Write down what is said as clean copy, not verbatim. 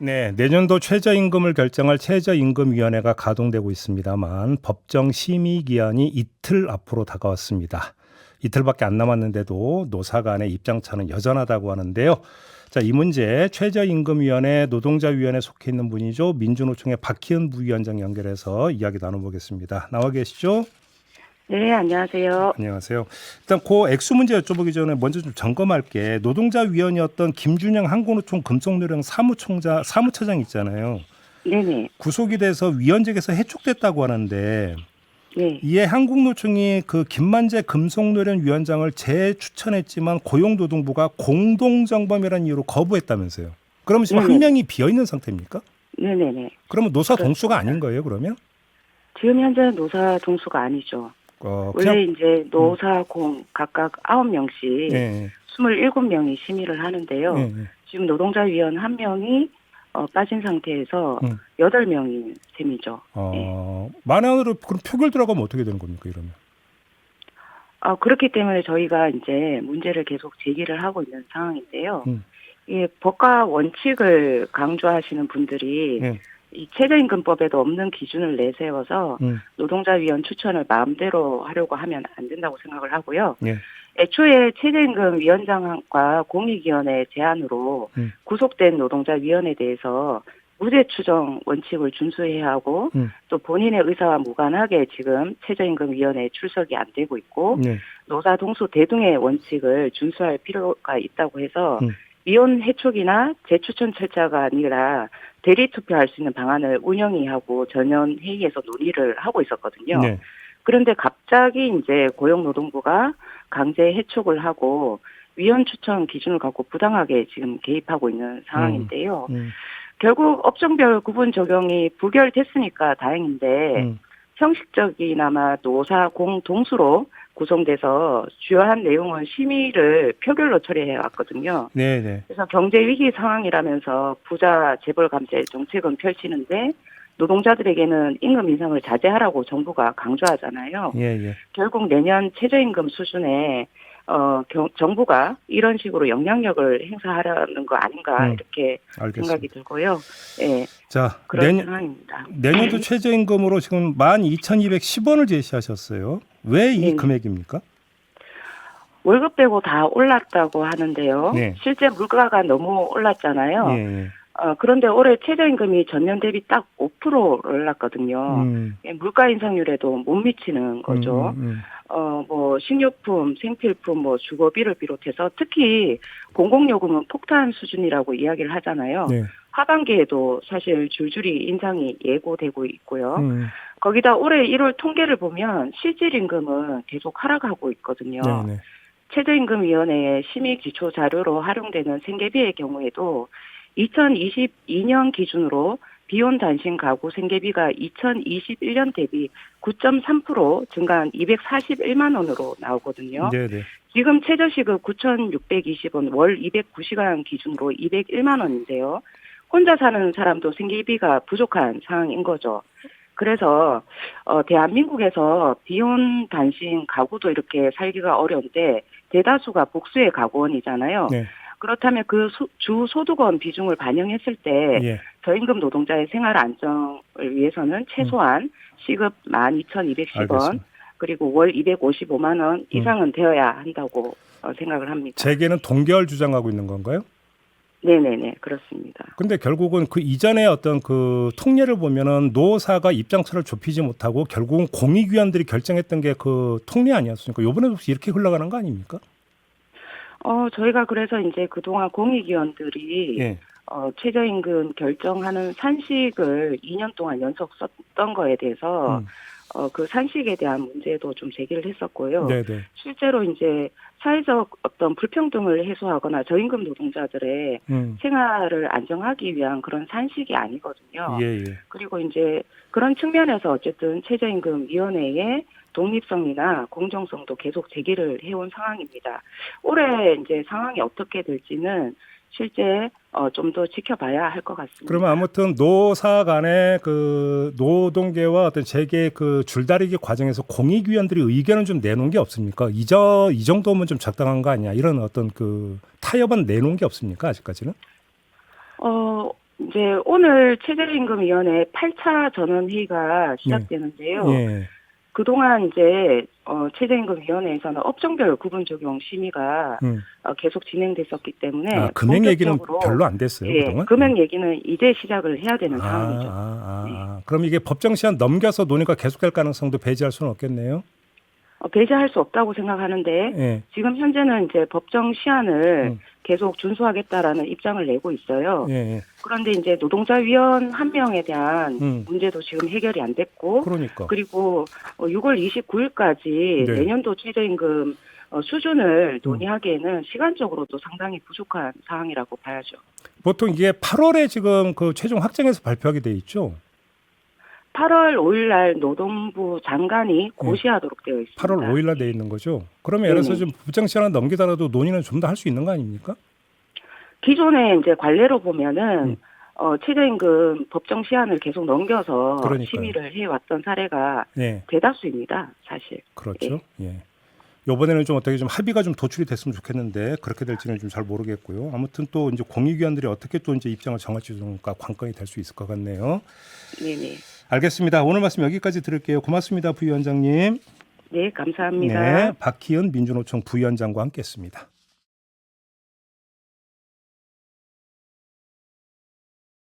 네, 내년도 최저임금을 결정할 최저임금위원회가 가동되고 있습니다만 법정 심의 기한이 이틀 앞으로 다가왔습니다. 이틀밖에 안 남았는데도 노사 간의 입장차는 여전하다고 하는데요. 자, 이 문제 최저임금위원회 노동자위원회에 속해 있는 분이죠. 민주노총의 박희은 부위원장 연결해서 이야기 나눠보겠습니다. 나와 계시죠? 네, 안녕하세요. 안녕하세요. 일단 그 액수 문제 여쭤보기 전에 먼저 좀 점검할게. 노동자위원이었던 김준영 한국노총 금속노령 사무처장 있잖아요. 네네. 구속이 돼서 위원직에서 해촉됐다고 하는데 네. 이에 한국노총이 그 김만재 금속노령 위원장을 재추천했지만 고용노동부가 공동정범이라는 이유로 거부했다면서요. 그러면 지금 한 명이 비어있는 상태입니까? 네네네. 그러면 노사 그렇습니다. 동수가 아닌 거예요, 그러면? 지금 현재 노사 동수가 아니죠. 원래 이제 노사공 각각 9명씩 예, 27명이 심의를 하는데요. 예. 지금 노동자위원 1명이 빠진 상태에서 8명인 셈이죠. 만약으로 그럼 표결 들어가면 어떻게 되는 겁니까, 이러면? 그렇기 때문에 저희가 이제 문제를 계속 제기를 하고 있는 상황인데요. 이 법과 원칙을 강조하시는 분들이 이 최저임금법에도 없는 기준을 내세워서 노동자위원 추천을 마음대로 하려고 하면 안 된다고 생각을 하고요. 애초에 최저임금 위원장과 공익위원회 제안으로 구속된 노동자위원회에 대해서 무죄 추정 원칙을 준수해야 하고 또 본인의 의사와 무관하게 지금 최저임금위원회에 출석이 안 되고 있고 노사 동수 대등의 원칙을 준수할 필요가 있다고 해서 위원 해촉이나 재추천 절차가 아니라 대리 투표할 수 있는 방안을 운영위하고 전원 회의에서 논의를 하고 있었거든요. 그런데 갑자기 이제 고용노동부가 강제 해촉을 하고 위원 추천 기준을 갖고 부당하게 지금 개입하고 있는 상황인데요. 결국 업종별 구분 적용이 부결됐으니까 다행인데 형식적이나마 노사 공동수로 구성돼서 주요한 내용은 심의를 표결로 처리해 왔거든요. 그래서 경제 위기 상황이라면서 부자 재벌 감세 정책은 펼치는데 노동자들에게는 임금 인상을 자제하라고 정부가 강조하잖아요. 결국 내년 최저임금 수준에 정부가 이런 식으로 영향력을 행사하려는 거 아닌가 이렇게 생각이 들고요. 예, 자, 그런 상황입니다. 내년도 최저임금으로 지금 12,210원을 제시하셨어요. 왜 이 금액입니까? 월급 빼고 다 올랐다고 하는데요. 실제 물가가 너무 올랐잖아요. 그런데 올해 최저임금이 전년 대비 딱 5% 올랐거든요. 물가 인상률에도 못 미치는 거죠. 뭐 식료품, 생필품, 뭐 주거비를 비롯해서 특히 공공요금은 폭탄 수준이라고 이야기를 하잖아요. 하반기에도 사실 줄줄이 인상이 예고되고 있고요. 거기다 올해 1월 통계를 보면 실질임금은 계속 하락하고 있거든요. 최저임금위원회의 심의 기초 자료로 활용되는 생계비의 경우에도 2022년 기준으로 비혼 단신 가구 생계비가 2021년 대비 9.3% 증가한 241만 원으로 나오거든요. 지금 최저시급 9,620원, 월 209시간 기준으로 201만 원인데요. 혼자 사는 사람도 생계비가 부족한 상황인 거죠. 그래서 대한민국에서 비혼 단신 가구도 이렇게 살기가 어려운데 대다수가 복수의 가구원이잖아요. 그렇다면 그 주 소득원 비중을 반영했을 때 저임금 노동자의 생활 안정을 위해서는 최소한 시급 12,210원 그리고 월 255만 원 이상은 되어야 한다고 생각을 합니다. 재계는 동결 주장하고 있는 건가요? 네네네, 그렇습니다. 근데 결국은 그 이전에 어떤 그 통례를 보면은 노사가 입장차를 좁히지 못하고 결국은 공익위원들이 결정했던 게 그 통례 아니었습니까? 이번에도 혹시 이렇게 흘러가는 거 아닙니까? 저희가 그래서 이제 그동안 공익위원들이 최저임금 결정하는 산식을 2년 동안 연속 썼던 거에 대해서 그 산식에 대한 문제도 좀 제기를 했었고요. 실제로 이제 사회적 어떤 불평등을 해소하거나 저임금 노동자들의 생활을 안정하기 위한 그런 산식이 아니거든요. 그리고 이제 그런 측면에서 어쨌든 최저임금위원회의 독립성이나 공정성도 계속 제기를 해온 상황입니다. 올해 이제 상황이 어떻게 될지는 실제 좀 더 지켜봐야 할 것 같습니다. 그러면 아무튼 노사 간의 그 노동계와 어떤 재계 그 줄다리기 과정에서 공익위원들이 의견을 좀 내놓은 게 없습니까? 이 정도면 좀 적당한 거 아니야? 이런 어떤 그 타협은 내놓은 게 없습니까? 아직까지는? 이제 오늘 최저임금위원회 8차 전원회의가 시작되는데요. 예. 그동안 이제 최저임금위원회에서는 업종별 구분 적용 심의가 계속 진행됐었기 때문에 금액 얘기는 별로 안 됐어요. 예, 그동안? 금액 얘기는 이제 시작을 해야 되는 상황이죠. 네. 그럼 이게 법정 시한 넘겨서 논의가 계속될 가능성도 배제할 수는 없겠네요. 배제할 수 없다고 생각하는데 예. 지금 현재는 이제 법정 시한을 계속 준수하겠다라는 입장을 내고 있어요. 예. 그런데 이제 노동자 위원 한 명에 대한 문제도 지금 해결이 안 됐고, 그러니까. 그리고 6월 29일까지 네. 내년도 최저임금 수준을 논의하기에는 시간적으로도 상당히 부족한 상황이라고 봐야죠. 보통 이게 8월에 지금 그 최종 확정해서 발표하게 돼 있죠. 8월 5일 날 노동부 장관이 고시하도록 되어 있습니다. 8월 5일 날 돼 있는 거죠. 그러면 예를 들어서 좀 법정 시한을 넘기더라도 논의는 좀 더 할 수 있는 거 아닙니까? 기존에 이제 관례로 보면은 최저임금 법정 시한을 계속 넘겨서 그러니까요. 심의를 해왔던 사례가 예. 대다수입니다, 사실. 그렇죠. 예. 이번에는 좀 어떻게 좀 합의가 좀 도출이 됐으면 좋겠는데 그렇게 될지는 좀 잘 모르겠고요. 아무튼 또 이제 공익위원들이 어떻게 또 이제 입장을 정할지 좀 관건이 될 수 있을 것 같네요. 네네. 알겠습니다. 오늘 말씀 여기까지 들을게요. 고맙습니다, 부위원장님. 네, 감사합니다. 네, 박희은 민주노총 부위원장과 함께했습니다.